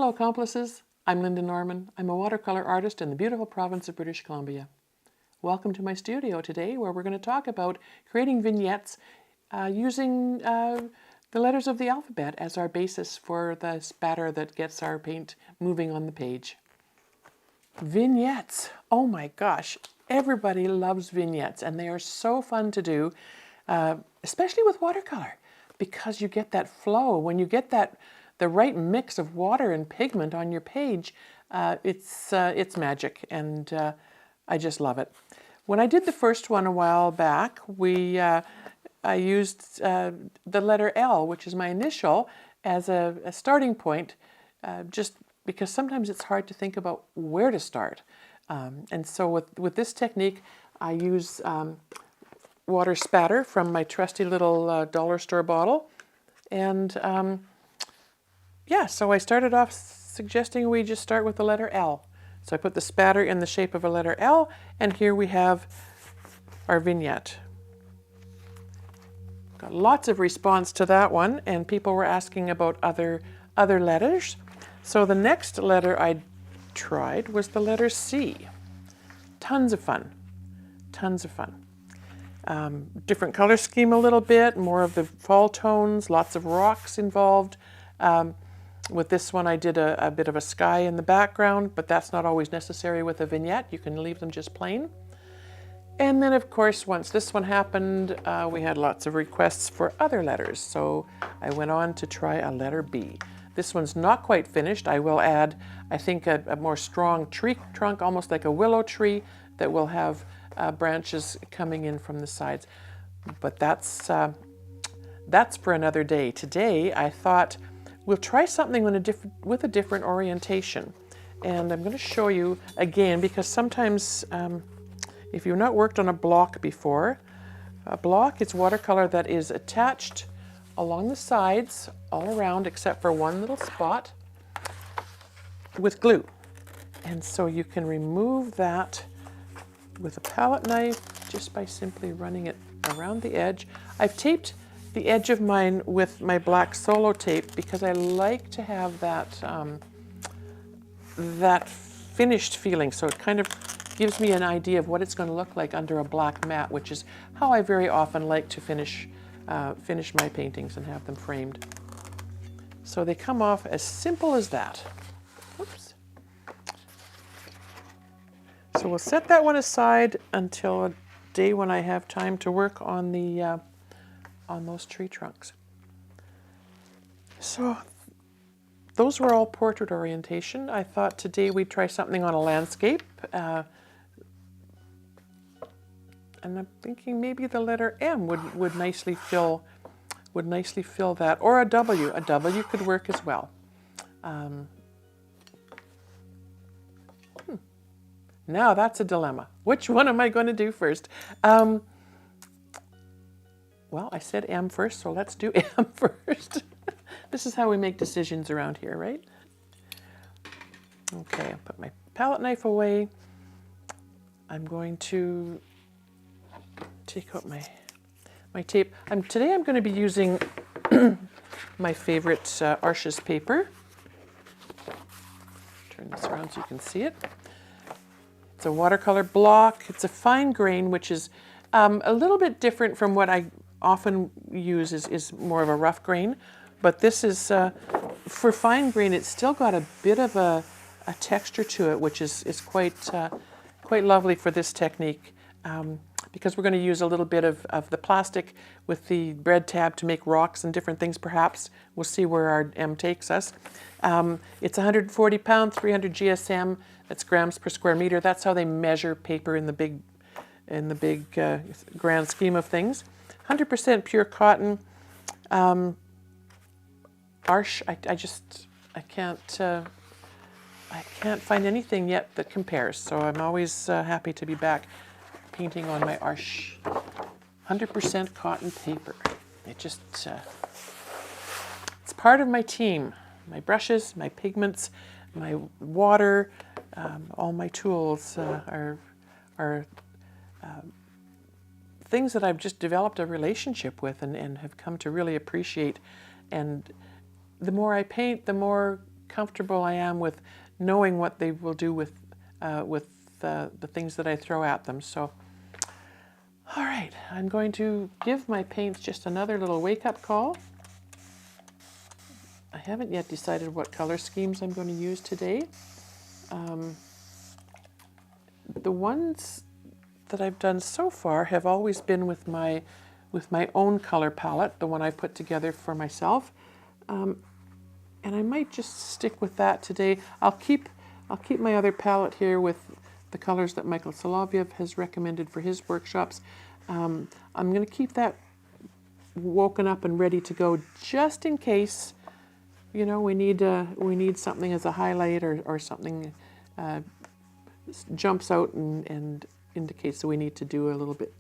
Hello accomplices, I'm Lynda Norman. I'm a watercolor artist in the beautiful province of British Columbia. Welcome to my studio today where we're going to talk about creating vignettes using the letters of the alphabet as our basis for the spatter that gets our paint moving on the page. Vignettes, oh my gosh, everybody loves vignettes and they are so fun to do, especially with watercolor because you get that flow. When you get the right mix of water and pigment on your page, it's magic, and I just love it. When I did the first one a while back, I used the letter L, which is my initial, as a starting point, just because sometimes it's hard to think about where to start. And so with this technique, I use water spatter from my trusty little dollar store bottle, and yeah, so I started off suggesting we just start with the letter L. So I put the spatter in the shape of a letter L, and here we have our vignette. Got lots of response to that one, and people were asking about other letters. So the next letter I tried was the letter C. Tons of fun, tons of fun. Different color scheme a little bit, more of the fall tones, lots of rocks involved. With this one I did a bit of a sky in the background, but that's not always necessary with a vignette. You can leave them just plain. And then of course once this one happened, we had lots of requests for other letters, so I went on to try a letter B. This one's not quite finished. I will add, I think, a more strong tree trunk, almost like a willow tree, that will have branches coming in from the sides. But that's for another day. Today I thought we'll try something with a different orientation. And I'm going to show you again, because sometimes if you've not worked on a block before, a block is watercolor that is attached along the sides, all around except for one little spot, with glue. And so you can remove that with a palette knife just by simply running it around the edge. I've taped the edge of mine with my black solo tape because I like to have that finished feeling, so it kind of gives me an idea of what it's going to look like under a black mat, which is how I very often like to finish my paintings and have them framed. So they come off as simple as that. Oops. So we'll set that one aside until a day when I have time to work on those tree trunks. So those were all portrait orientation. I thought today we'd try something on a landscape. And I'm thinking maybe the letter M would nicely fill that, or a W. A W could work as well. Now that's a dilemma. Which one am I going to do first? Well, I said M first, so let's do M first. This is how we make decisions around here, right? Okay, I'll put my palette knife away. I'm going to take out my tape. Today I'm going to be using my favorite Arches paper. Turn this around so you can see it. It's a watercolor block. It's a fine grain, which is a little bit different from what I often use is more of a rough grain, but this is, for fine grain, it's still got a bit of a texture to it, which is quite lovely for this technique, because we're going to use a little bit of the plastic with the bread tab to make rocks and different things perhaps. We'll see where our M takes us. It's 140 pound, 300 GSM, that's grams per square meter. That's how they measure paper in the big grand scheme of things. 100% pure cotton. Arche, I can't find anything yet that compares, so I'm always happy to be back painting on my Arche 100% cotton paper. It's part of my team. My brushes, my pigments, my water, all my tools are things that I've just developed a relationship with and have come to really appreciate. And the more I paint, the more comfortable I am with knowing what they will do with the things that I throw at them. So, all right, I'm going to give my paints just another little wake-up call. I haven't yet decided what color schemes I'm going to use today. The ones that I've done so far have always been with my own color palette, the one I put together for myself, and I might just stick with that today. I'll keep my other palette here with the colors that Michael Soloviev has recommended for his workshops. I'm going to keep that woken up and ready to go just in case, you know, we need something as a highlight or something jumps out and indicates that we need to do a little bit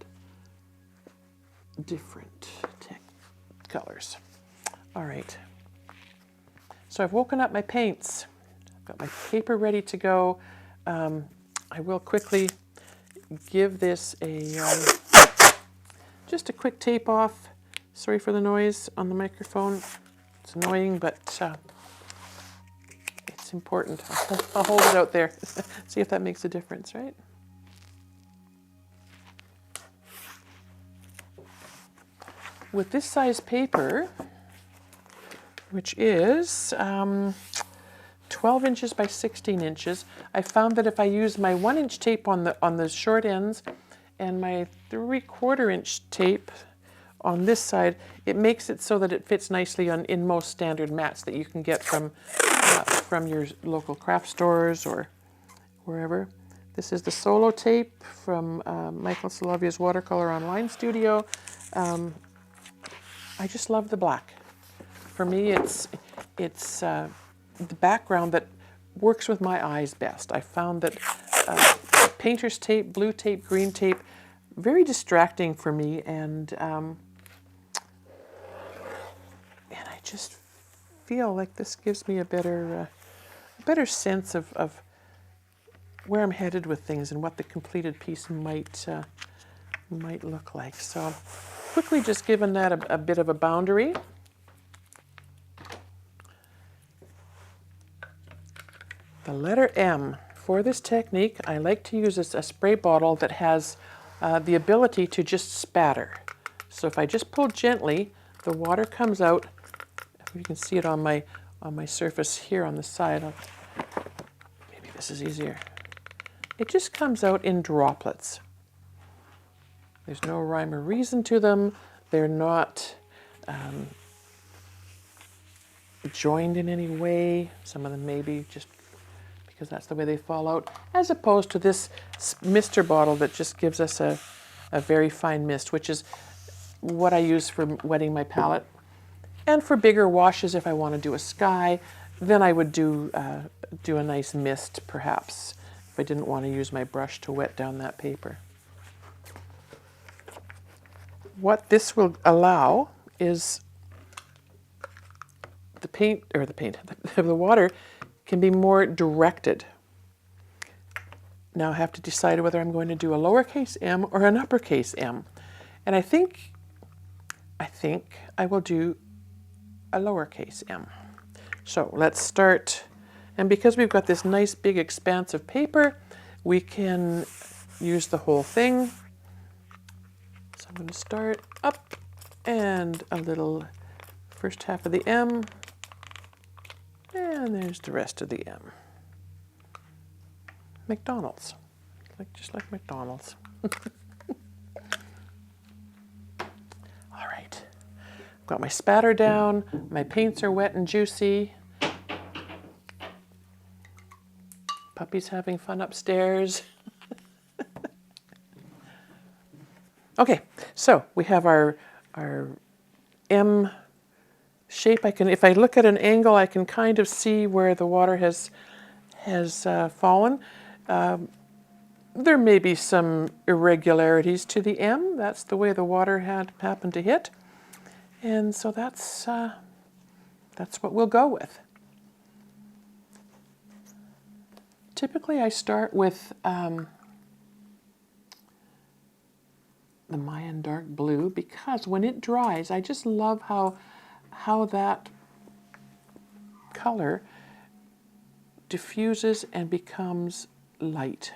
different colors. All right. So I've woken up my paints. I've got my paper ready to go. I will quickly give this just a quick tape off. Sorry for the noise on the microphone. It's annoying, but it's important. I'll hold it out there. See if that makes a difference, right? With this size paper, which is 12 inches by 16 inches, I found that if I use my 1-inch tape on the short ends and my 3/4 inch tape on this side, it makes it so that it fits nicely in most standard mats that you can get from your local craft stores or wherever. This is the solo tape from Michael Soloviev's Watercolor Online Studio. I just love the black. For me, it's the background that works with my eyes best. I found that painter's tape, blue tape, green tape, very distracting for me, and I just feel like this gives me a better sense of where I'm headed with things and what the completed piece might look like. So, quickly just giving that a bit of a boundary. The letter M. For this technique, I like to use a spray bottle that has the ability to just spatter. So if I just pull gently, the water comes out. If you can see it on my surface here on the side. Maybe this is easier. It just comes out in droplets. There's no rhyme or reason to them. They're not joined in any way. Some of them maybe just because that's the way they fall out, as opposed to this mister bottle that just gives us a very fine mist, which is what I use for wetting my palette. And for bigger washes, if I want to do a sky, then I would do a nice mist, perhaps, if I didn't want to use my brush to wet down that paper. What this will allow is the water can be more directed. Now I have to decide whether I'm going to do a lowercase m or an uppercase m. And I think I will do a lowercase m. So let's start. And because we've got this nice big expanse of paper, we can use the whole thing. So I'm going to start up and a little first half of the M. And there's the rest of the M. McDonald's, just like McDonald's. All right, got my spatter down. My paints are wet and juicy. Puppy's having fun upstairs. Okay, so we have our M shape. If I look at an angle, I can kind of see where the water has fallen. There may be some irregularities to the M. That's the way the water happened to hit, and so that's what we'll go with. Typically, I start with the Mayan dark blue, because when it dries, I just love how that color diffuses and becomes light,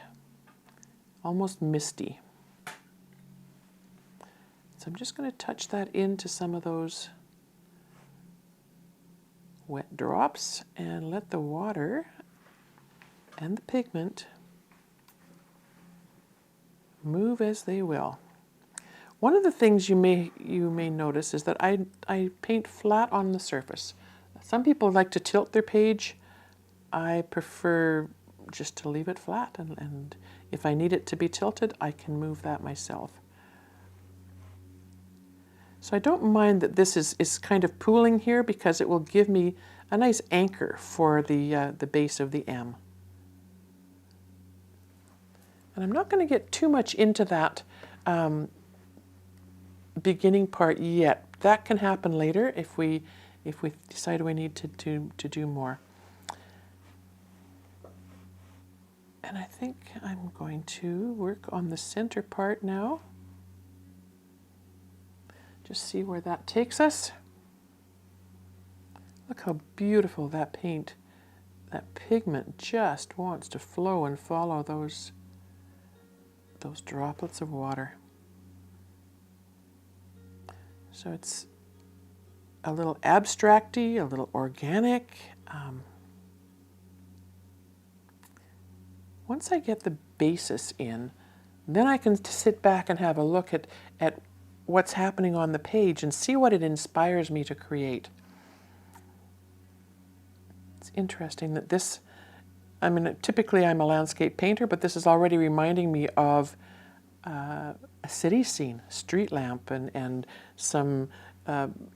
almost misty. So I'm just going to touch that into some of those wet drops and let the water and the pigment move as they will. One of the things you may notice is that I paint flat on the surface. Some people like to tilt their page. I prefer just to leave it flat, and if I need it to be tilted, I can move that myself. So I don't mind that this is kind of pooling here, because it will give me a nice anchor for the base of the M. And I'm not going to get too much into that beginning part yet. That can happen later if we decide we need to do more. And I think I'm going to work on the center part now. Just see where that takes us. Look how beautiful that paint, that pigment just wants to flow and follow those droplets of water. So it's a little abstracty, a little organic. Once I get the basis in, then I can sit back and have a look at what's happening on the page and see what it inspires me to create. It's interesting that this, I mean, typically I'm a landscape painter, but this is already reminding me of a city scene, street lamp, and some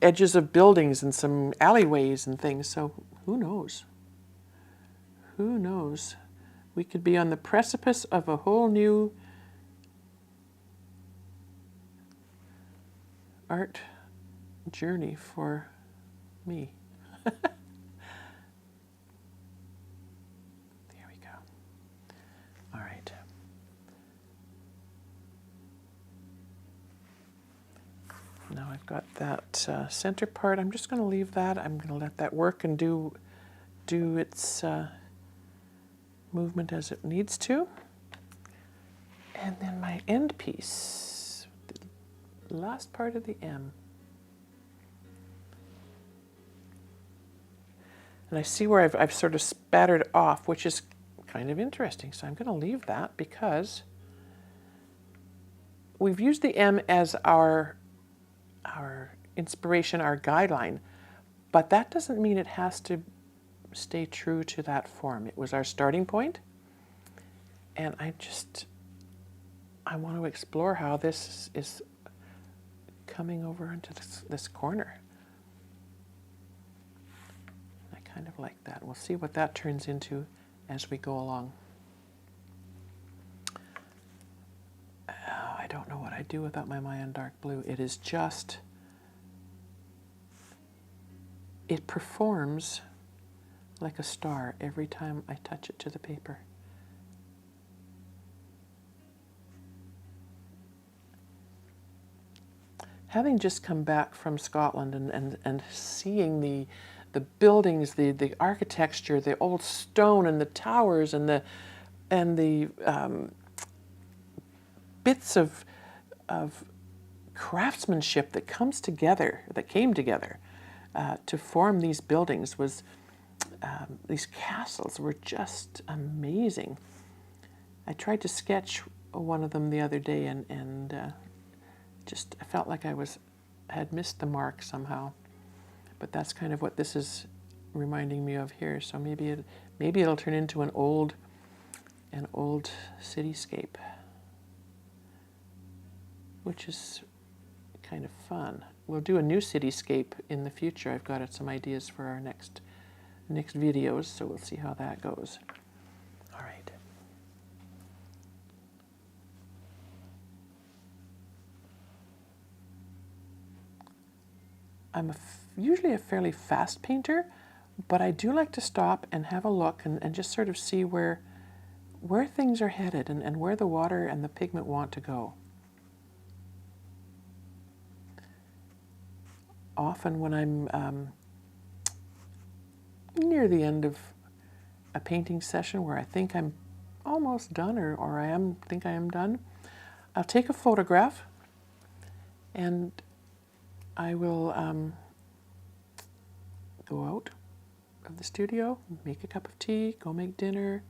edges of buildings and some alleyways and things. So who knows? Who knows? We could be on the precipice of a whole new art journey for me. There we go. All right. Now I've got that center part. I'm just going to leave that. I'm going to let that work and do its movement as it needs to. And then my end piece, the last part of the M. And I see where I've sort of spattered off, which is kind of interesting. So I'm going to leave that because we've used the M as our inspiration, our guideline, but that doesn't mean it has to stay true to that form. It was our starting point, and I want to explore how this is coming over into this corner. I kind of like that. We'll see what that turns into as we go along. I don't know what I do without my Mayan dark blue. It is just, it performs like a star every time I touch it to the paper. Having just come back from Scotland and seeing the buildings, the architecture, the old stone and the towers and the bits of craftsmanship that came together to form these buildings was, these castles were just amazing. I tried to sketch one of them the other day and just I felt like I had missed the mark somehow. But that's kind of what this is reminding me of here. So maybe it'll turn into an old cityscape, which is kind of fun. We'll do a new cityscape in the future. I've got some ideas for our next videos, so we'll see how that goes. All right. I'm usually a fairly fast painter, but I do like to stop and have a look and just sort of see where things are headed and where the water and the pigment want to go. Often when I'm near the end of a painting session where I think I'm almost done, or think I am done, I'll take a photograph and I will go out of the studio, make a cup of tea, go make dinner,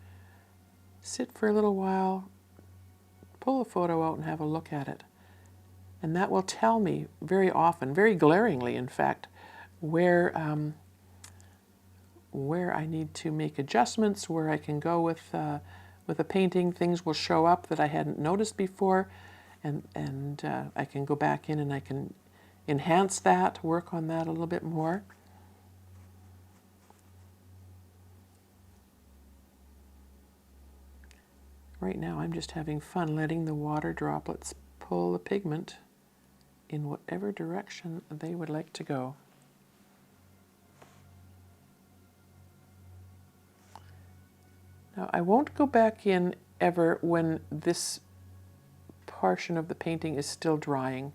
sit for a little while, pull a photo out and have a look at it. And that will tell me very often, very glaringly in fact, where I need to make adjustments, where I can go with a painting. Things will show up that I hadn't noticed before, and I can go back in and I can enhance that, work on that a little bit more. Right now I'm just having fun letting the water droplets pull the pigment in whatever direction they would like to go. Now I won't go back in ever when this portion of the painting is still drying.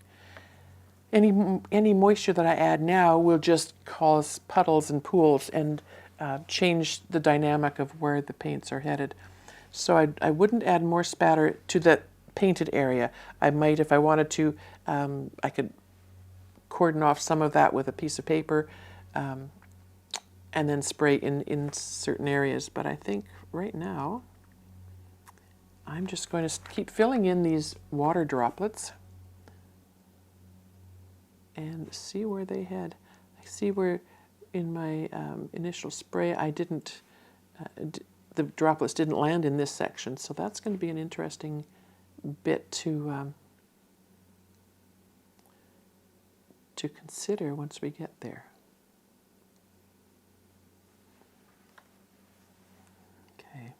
Any moisture that I add now will just cause puddles and pools and change the dynamic of where the paints are headed. So I wouldn't add more spatter to that painted area. I might, if I wanted to, I could cordon off some of that with a piece of paper and then spray in certain areas. But I think right now I'm just going to keep filling in these water droplets and see where they head. I see where in my initial spray I didn't, the droplets didn't land in this section, so that's going to be an interesting bit to consider once we get there. Okay.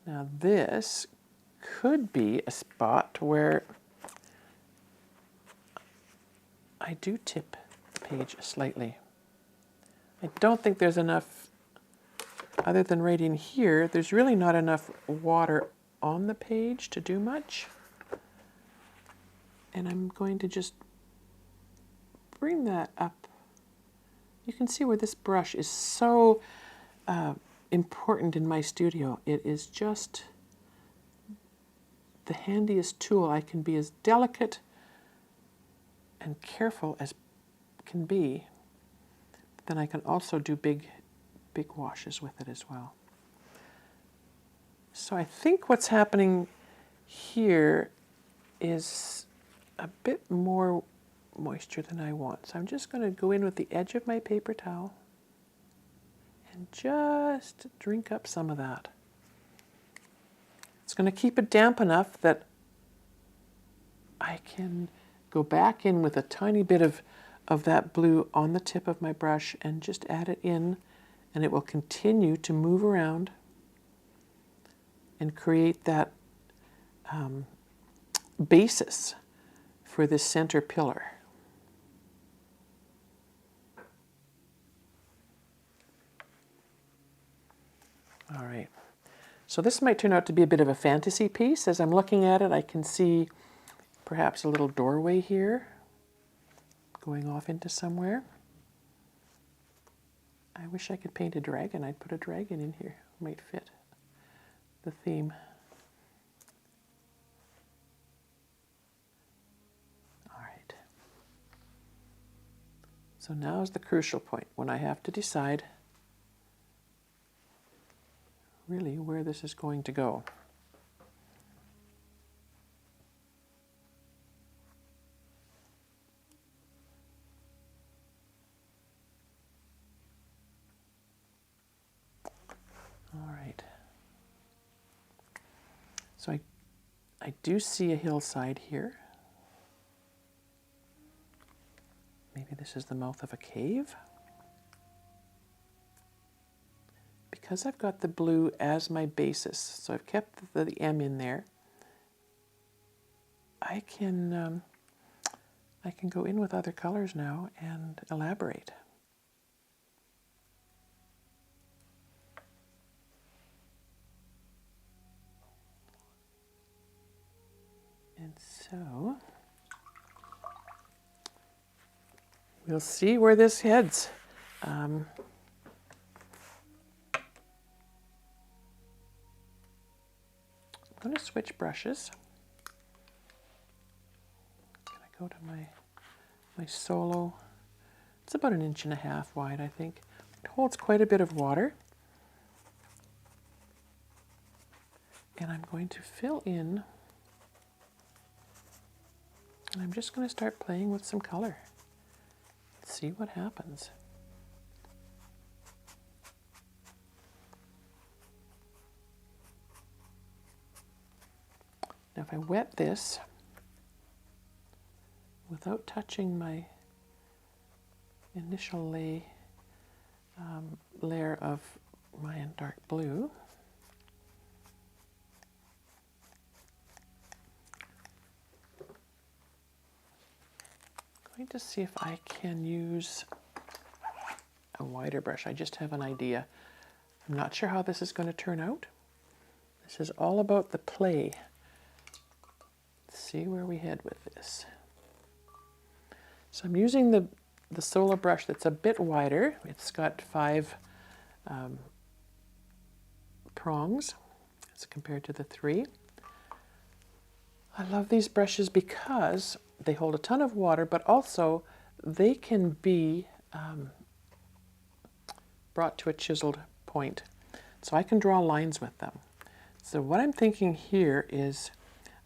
Now this could be a spot where I do tip the page slightly. I don't think there's enough, other than right in here, there's really not enough water on the page to do much. And I'm going to just bring that up. You can see where this brush is so important in my studio. It is just the handiest tool. I can be as delicate and careful as can be. Then I can also do big washes with it as well. So I think what's happening here is a bit more moisture than I want. So I'm just going to go in with the edge of my paper towel and just drink up some of that. It's going to keep it damp enough that I can go back in with a tiny bit of that blue on the tip of my brush and just add it in, and it will continue to move around and create that basis for this center pillar. All right, so this might turn out to be a bit of a fantasy piece. As I'm looking at it, I can see perhaps a little doorway here going off into somewhere. I wish I could paint a dragon. I'd put a dragon in here. It might fit the theme. All right. So now is the crucial point when I have to decide really where this is going to go. All right. So I do see a hillside here. Maybe this is the mouth of a cave. Because I've got the blue as my basis, so I've kept the M in there, I can go in with other colors now and elaborate. And so we'll see where this heads. I'm going to switch brushes. Can I go to my solo? It's about 1.5 inches wide, I think. It holds quite a bit of water. And I'm going to fill in, and I'm just going to start playing with some color. See what happens. Now if I wet this without touching my initial layer of Mayan dark blue, I'm going to see if I can use a wider brush. I just have an idea. I'm not sure how this is going to turn out. This is all about the play. Let's see where we head with this. So I'm using the Solar brush that's a bit wider. It's got 5 prongs as compared to the 3. I love these brushes because they hold a ton of water, but also they can be brought to a chiseled point. So I can draw lines with them. So what I'm thinking here is,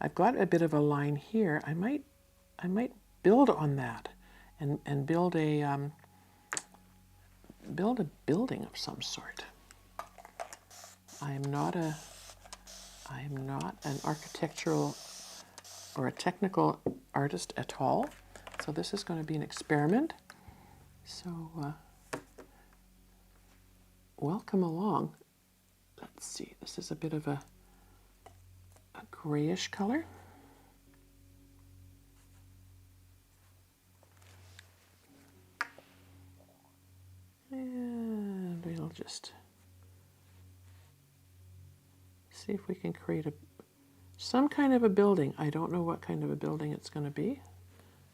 I've got a bit of a line here. I might build on that and build a building of some sort. I am not an architectural or a technical artist at all. So this is going to be an experiment. So welcome along. Let's see, this is a bit of a grayish color. And we'll just see if we can create some kind of a building. I don't know what kind of a building it's going to be.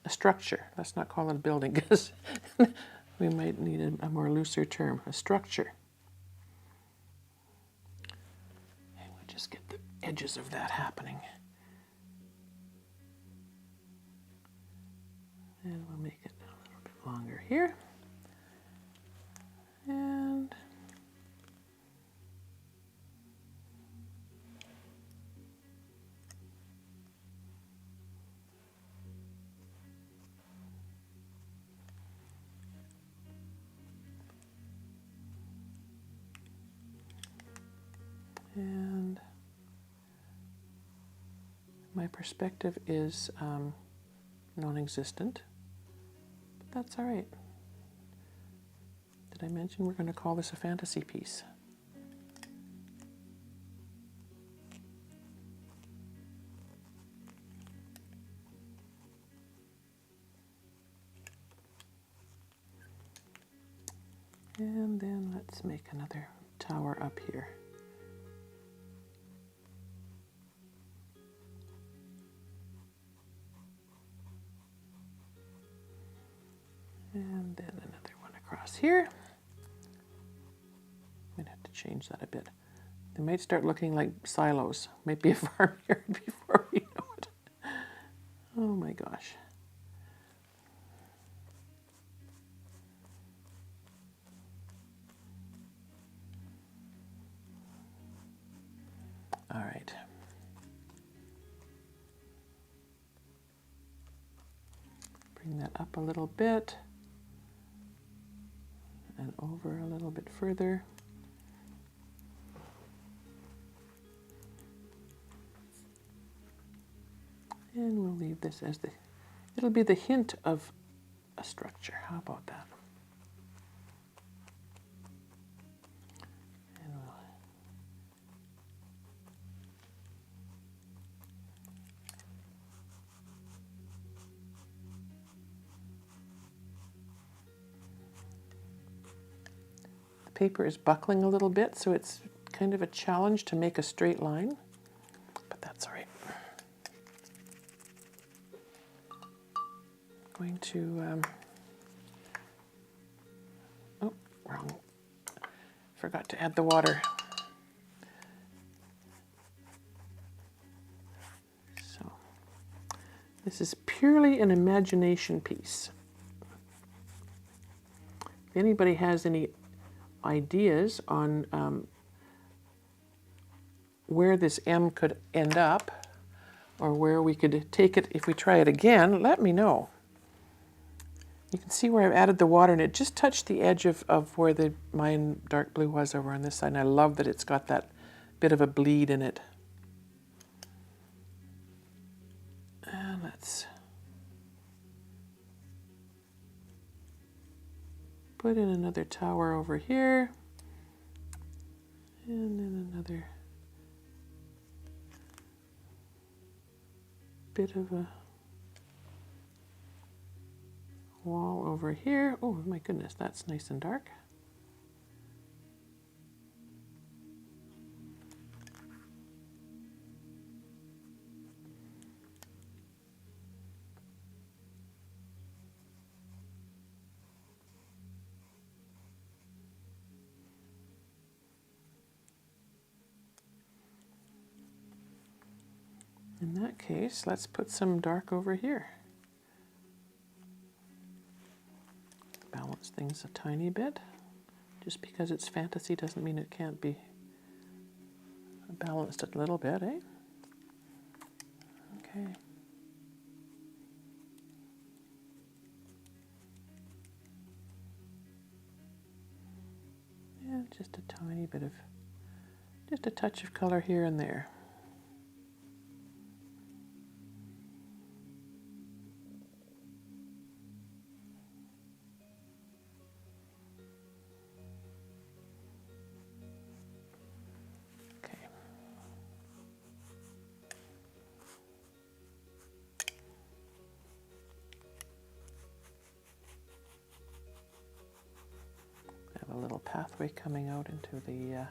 A structure. Let's not call it a building because we might need a more looser term. A structure. And we'll just get the edges of that happening. And we'll make it a little bit longer here. And my perspective is non-existent, but that's all right. Did I mention we're going to call this a fantasy piece? And then let's make another tower up here. And then another one across here. I'm going to have to change that a bit. They might start looking like silos. Might be a farmyard before we know it. Oh my gosh. All right. Bring that up a little bit and over a little bit further. And we'll leave this as it'll be the hint of a structure. How about that? And the paper is buckling a little bit, so it's kind of a challenge to make a straight line, but that's all right. Going to, oh, wrong. Forgot to add the water. This is purely an imagination piece. If anybody has any ideas on where this M could end up, or where we could take it if we try it again, let me know. You can see where I've added the water, and it just touched the edge of where the Mayan dark blue was over on this side, and I love that it's got that bit of a bleed in it. And let's put in another tower over here, and then another bit of a wall over here. Oh my goodness, that's nice and dark. In that case, let's put some dark over here. Balance things a tiny bit. Just because it's fantasy doesn't mean it can't be balanced a little bit, eh? Okay. Yeah, just a tiny bit of, just a touch of color here and there. A little pathway coming out into the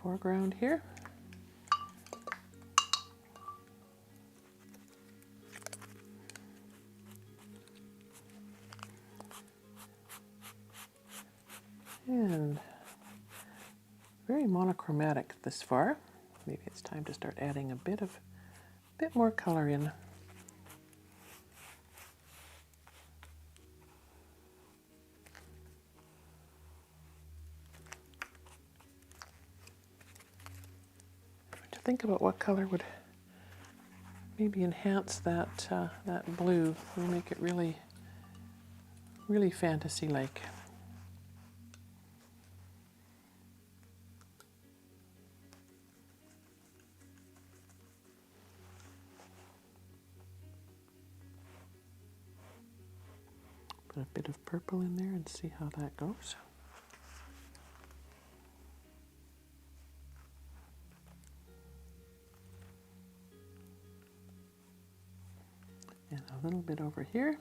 foreground here. And very monochromatic this far. Maybe it's time to start adding a bit more color in. Think about what color would maybe enhance that that blue and make it really, really fantasy-like. Put a bit of purple in there and see how that goes. And a little bit over here.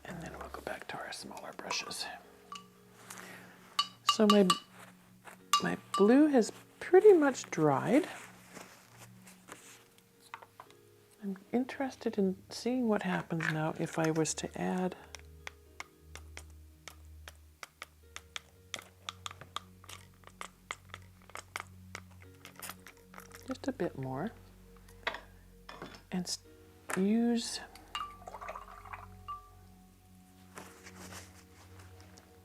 And then we'll go back to our smaller brushes. So my blue has pretty much dried. I'm interested in seeing what happens now if I was to add just a bit more and use,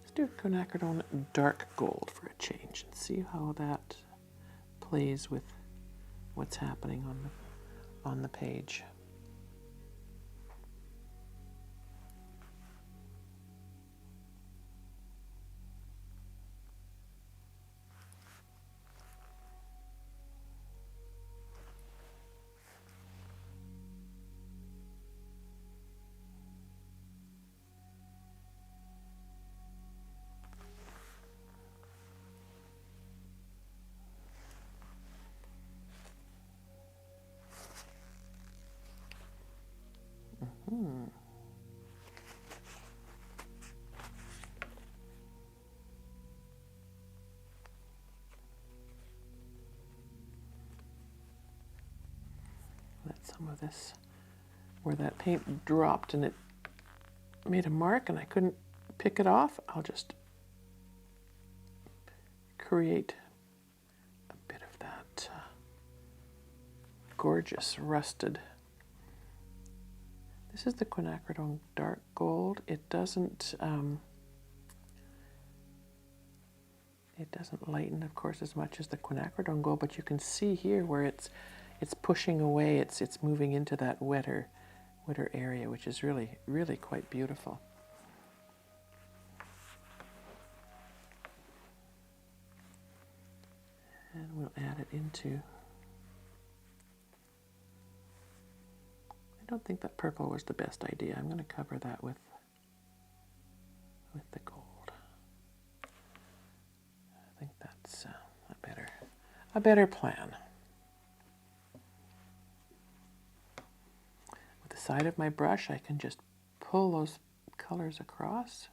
let's do quinacridone dark gold for a change and see how that plays with what's happening on the page. Let some of this, where that paint dropped and it made a mark and I couldn't pick it off, I'll just create a bit of that gorgeous rusted. This is the quinacridone dark gold. It doesn't lighten, of course, as much as the quinacridone gold, but you can see here where it's pushing away. It's moving into that wetter area, which is really, really quite beautiful. And we'll add it into. I don't think that purple was the best idea. I'm going to cover that with the gold. I think that's a better plan. With the side of my brush, I can just pull those colors across.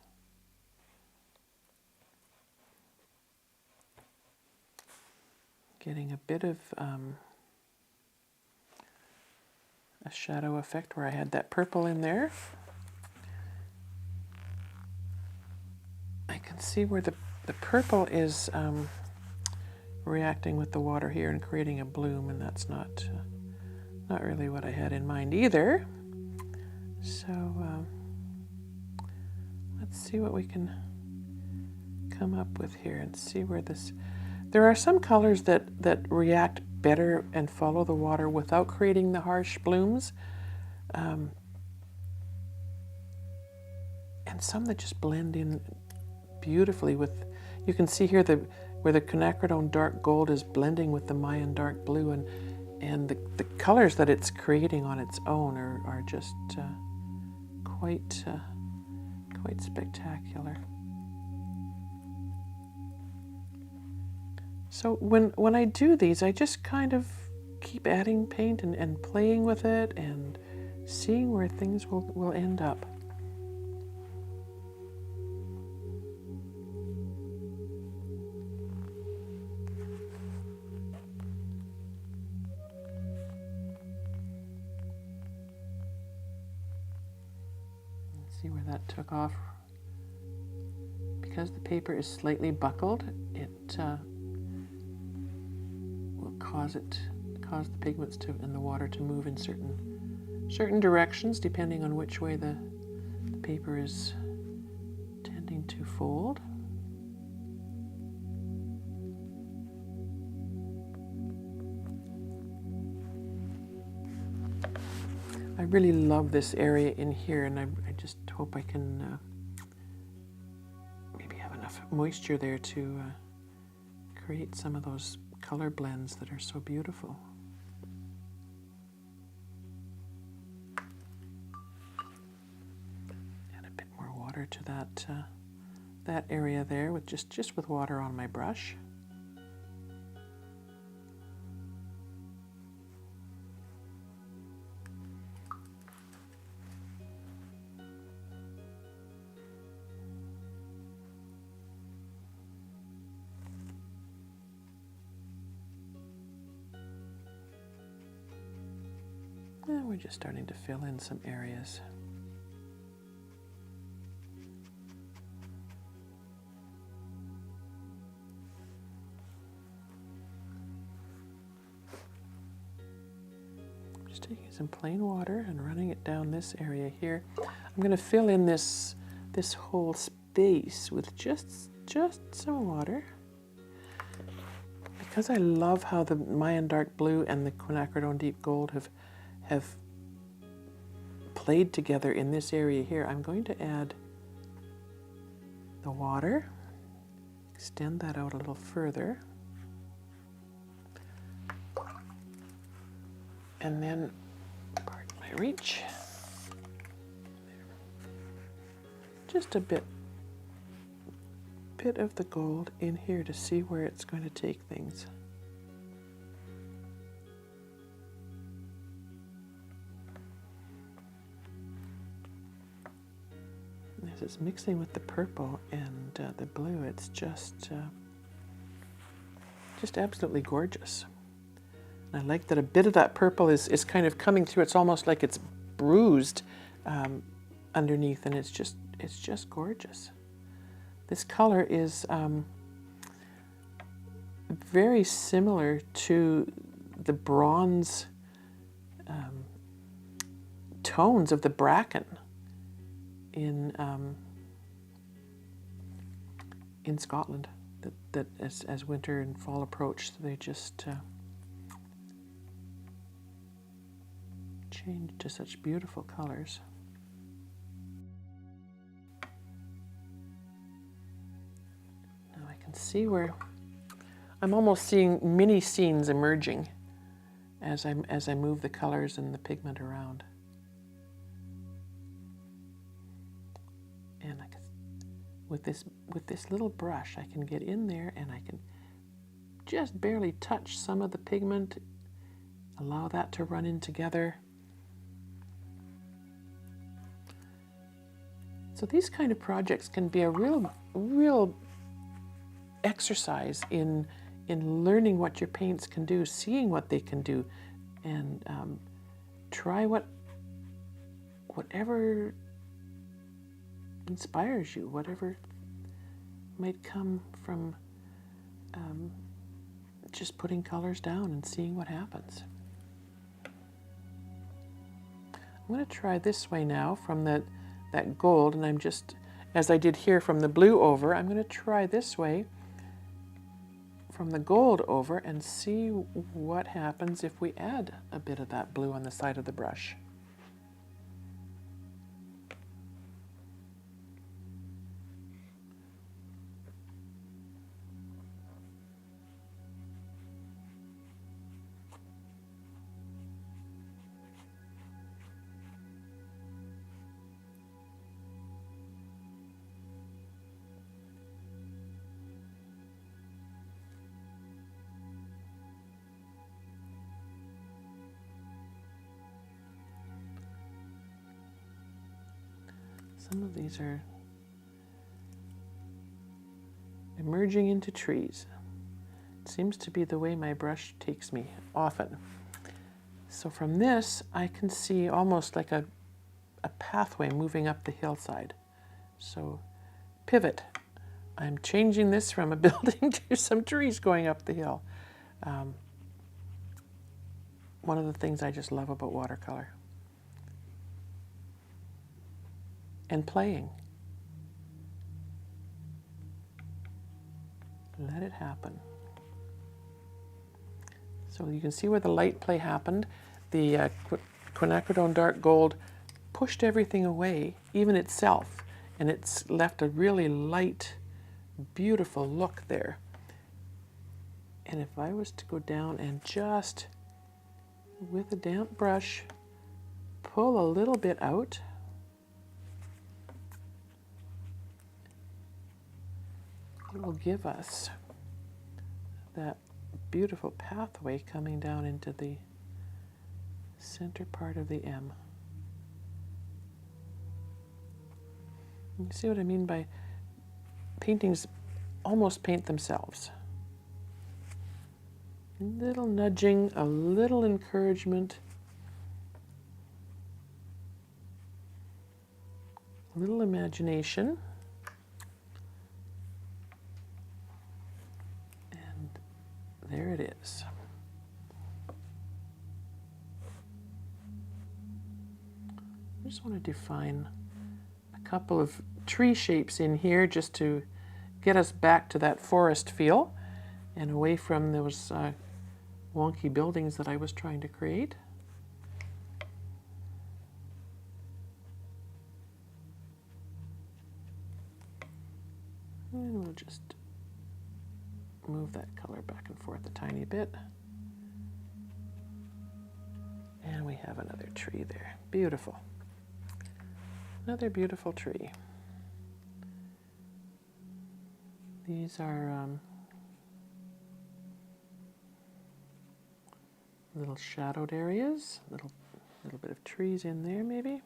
Getting a bit of a shadow effect where I had that purple in there. I can see where the purple is reacting with the water here and creating a bloom, and that's not really what I had in mind either. So let's see what we can come up with here and see where this. There are some colors that react better and follow the water without creating the harsh blooms, and some that just blend in beautifully with. You can see here where the quinacridone dark gold is blending with the Mayan dark blue, and the colors that it's creating on its own are just quite spectacular. So when I do these, I just kind of keep adding paint and playing with it and seeing where things will end up. See where that took off. Because the paper is slightly buckled, it will cause the pigments and the water to move in certain directions, depending on which way the paper is tending to fold. I really love this area in here, and I just hope I can maybe have enough moisture there to create some of those color blends that are so beautiful. Add a bit more water to that area there with just with water on my brush. And we're just starting to fill in some areas. Just taking some plain water and running it down this area here. I'm going to fill in this whole space with just some water. Because I love how the Mayan dark blue and the quinacridone deep gold have played together in this area here, I'm going to add the water, extend that out a little further, and then, pardon my reach, just a bit of the gold in here to see where it's going to take things. As it's mixing with the purple and the blue, it's just absolutely gorgeous. And I like that a bit of that purple is kind of coming through. It's almost like it's bruised underneath, and it's just it's just gorgeous. This color is very similar to the bronze tones of the bracken in Scotland. That as winter and fall approach, they just change to such beautiful colors. Now I can see where I'm almost seeing mini scenes emerging as I move the colors and the pigment around. And I can, with this little brush, I can get in there and I can just barely touch some of the pigment, allow that to run in together. So these kind of projects can be a real exercise in learning what your paints can do, seeing what they can do, and try whatever inspires you, whatever might come from just putting colors down and seeing what happens. I'm going to try this way now from that gold, and I'm just, as I did here from the blue over, I'm going to try this way from the gold over and see what happens if we add a bit of that blue on the side of the brush. Some of these are emerging into trees. It seems to be the way my brush takes me often. So from this, I can see almost like a pathway moving up the hillside. So pivot. I'm changing this from a building to some trees going up the hill. One of the things I just love about watercolor. And playing. Let it happen. So you can see where the light play happened. The quinacridone dark gold pushed everything away, even itself, and it's left a really light, beautiful look there. And if I was to go down and just, with a damp brush, pull a little bit out, it will give us that beautiful pathway coming down into the center part of the M. You see what I mean by paintings almost paint themselves. A little nudging, a little encouragement, a little imagination. There it is. I just want to define a couple of tree shapes in here just to get us back to that forest feel and away from those wonky buildings that I was trying to create. And we'll just move that color back and forth a tiny bit. And we have another tree there. Beautiful. Another beautiful tree. These are little shadowed areas, little bit of trees in there maybe.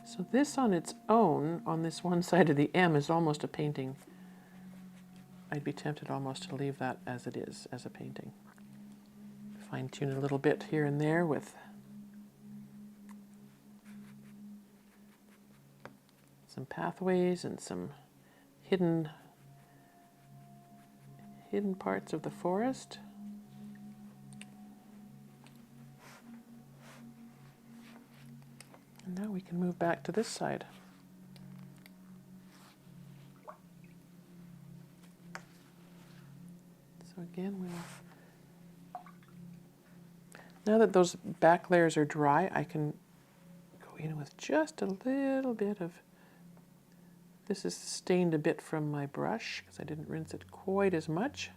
So this on its own, on this one side of the M, is almost a painting. I'd be tempted almost to leave that as it is, as a painting. fine tune a little bit here and there with some pathways and some hidden parts of the forest. And now we can move back to this side. So again, now that those back layers are dry, I can go in with just a little bit of, this is stained a bit from my brush because I didn't rinse it quite as much,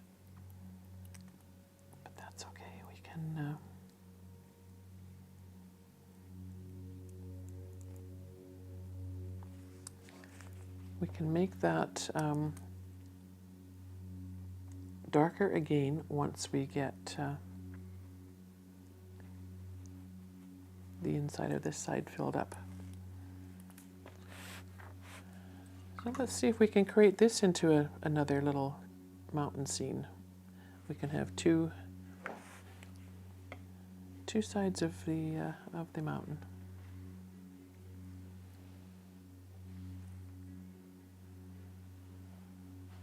but that's okay. We can make that darker again once we get the inside of this side filled up. So let's see if we can create this into another little mountain scene. We can have two sides of the mountain.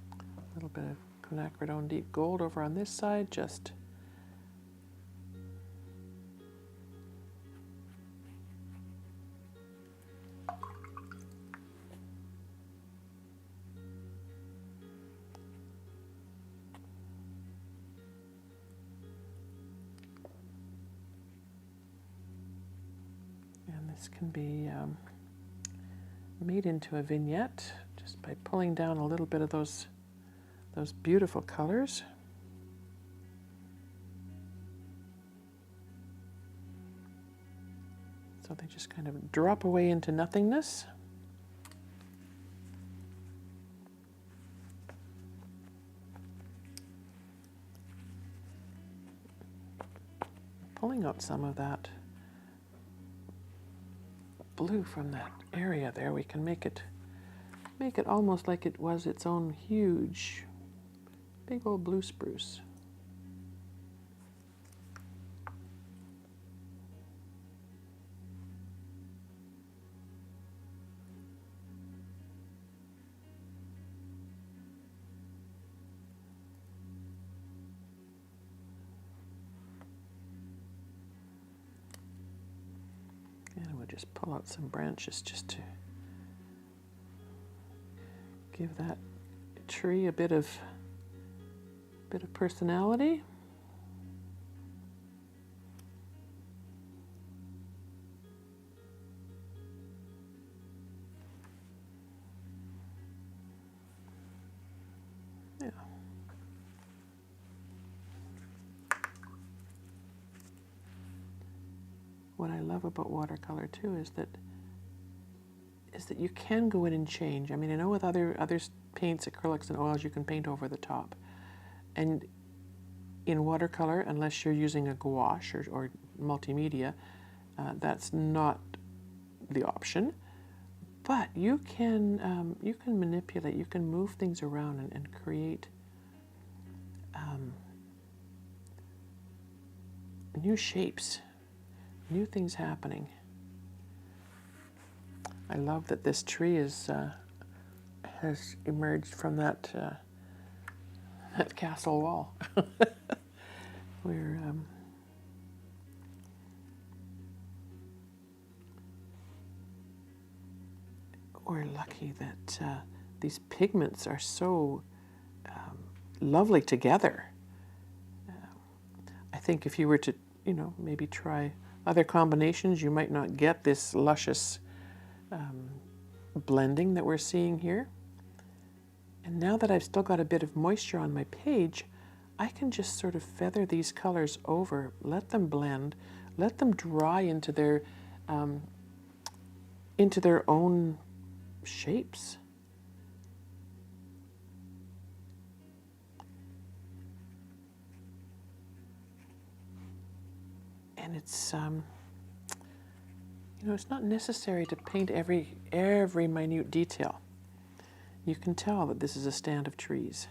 A little bit of quinacridone deep gold over on this side, just this can be made into a vignette just by pulling down a little bit of those beautiful colors. So they just kind of drop away into nothingness. Pulling out some of that blue from that area there, we can make it almost like it was its own huge, big old blue spruce. And we'll just pull out some branches just to give that tree a bit of personality. Yeah. What I love about watercolor too is that you can go in and change. I mean, I know with other paints, acrylics and oils, you can paint over the top. And in watercolor, unless you're using a gouache or multimedia, that's not the option. But you can manipulate, you can move things around and create new shapes, new things happening. I love that this tree has emerged from that castle wall. We're lucky that these pigments are so lovely together. I think if you were to, maybe try other combinations, you might not get this luscious blending that we're seeing here. And now that I've still got a bit of moisture on my page, I can just sort of feather these colors over, let them blend, let them dry into their own shapes. And it's it's not necessary to paint every minute detail. You can tell that this is a stand of trees.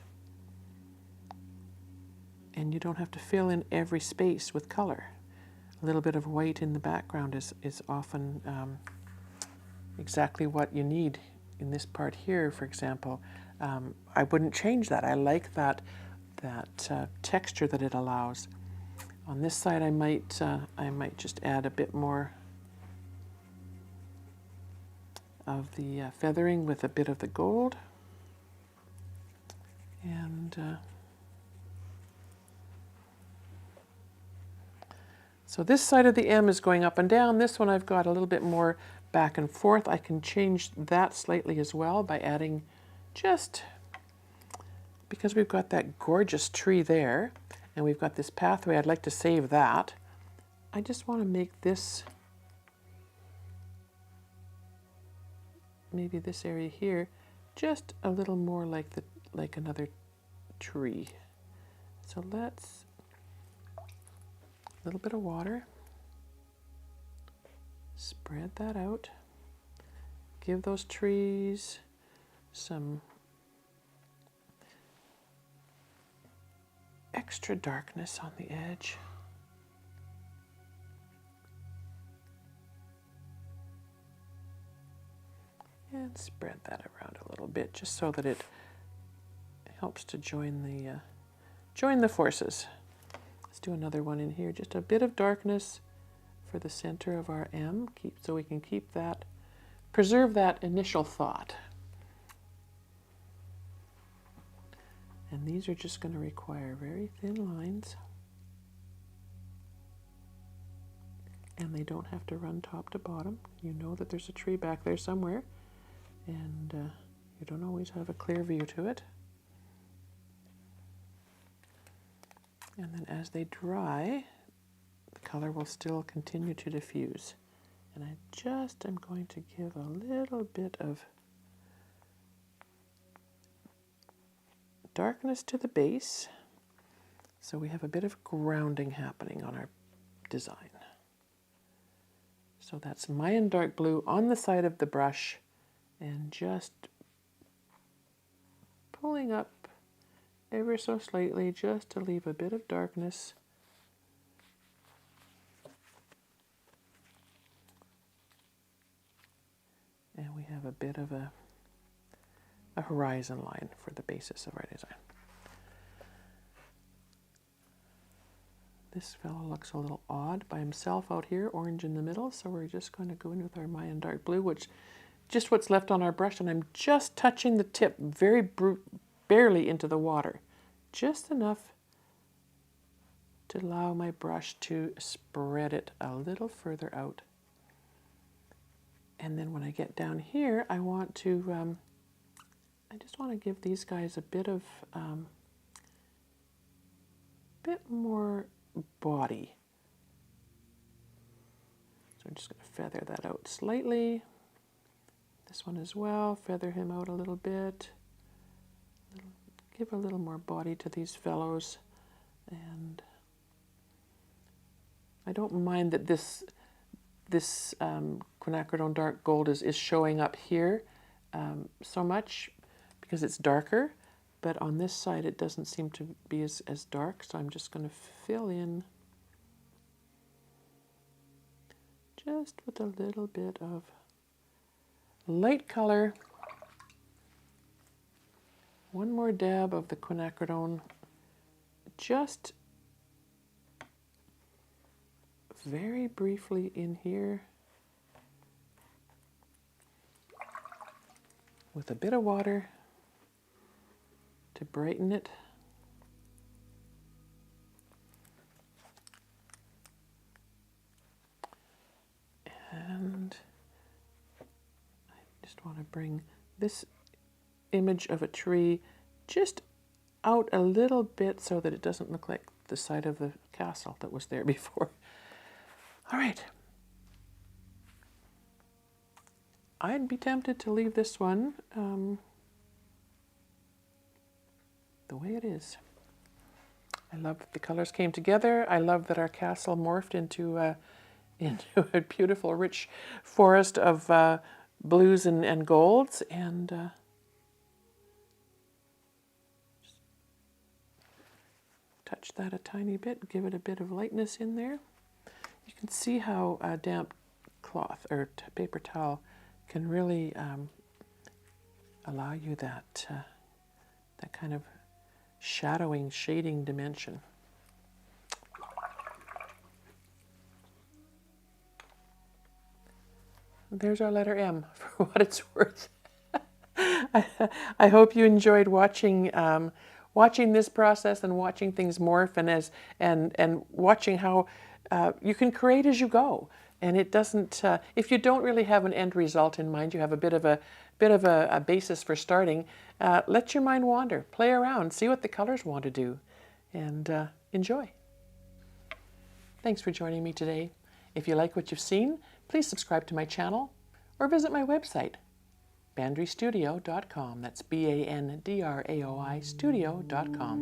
And you don't have to fill in every space with color. A little bit of white in the background is often exactly what you need. In this part here, for example, I wouldn't change that. I like that texture that it allows. On this side, I might just add a bit more of the feathering with a bit of the gold. And so this side of the M is going up and down. This one I've got a little bit more back and forth. I can change that slightly as well by adding just, because we've got that gorgeous tree there and we've got this pathway, I'd like to save that. I just want to make this, maybe this area here, just a little more like another tree. So let's, a little bit of water, spread that out, give those trees some extra darkness on the edge. And spread that around a little bit just so that it helps to join the forces. Let's do another one in here, just a bit of darkness for the center of our M, so we can keep that, preserve that initial thought. And these are just going to require very thin lines. And they don't have to run top to bottom. You know that there's a tree back there somewhere, and you don't always have a clear view to it. And then as they dry, the color will still continue to diffuse. And I just am going to give a little bit of darkness to the base, so we have a bit of grounding happening on our design. So that's Mayan dark blue on the side of the brush and just pulling up ever so slightly just to leave a bit of darkness. And we have a bit of a horizon line for the basis of our design. This fellow looks a little odd by himself out here, orange in the middle, so we're just going to go in with our Mayan dark blue, which just what's left on our brush, and I'm just touching the tip very barely into the water, just enough to allow my brush to spread it a little further out. And then when I get down here, I want to, I just want to give these guys a bit of, bit more body. So I'm just going to feather that out slightly. This one as well, feather him out a little bit. Give a little more body to these fellows. And I don't mind that this quinacridone dark gold is showing up here so much because it's darker, but on this side it doesn't seem to be as dark, so I'm just going to fill in just with a little bit of light color. One more dab of the quinacridone, just very briefly in here with a bit of water to brighten it. And I just want to bring this image of a tree just out a little bit so that it doesn't look like the side of the castle that was there before. All right. I'd be tempted to leave this one the way it is. I love that the colors came together. I love that our castle morphed into a beautiful, rich forest of blues and golds. And touch that a tiny bit, give it a bit of lightness in there. You can see how a damp cloth or paper towel can really allow you that, that kind of shadowing, shading dimension. There's our letter M for what it's worth. I hope you enjoyed watching watching this process and watching things morph and watching how you can create as you go. And it doesn't, if you don't really have an end result in mind, you have a bit of a basis for starting, let your mind wander, play around, see what the colors want to do, and enjoy. Thanks for joining me today. If you like what you've seen, please subscribe to my channel or visit my website, bandrystudio.com. That's BANDRAOI studio.com.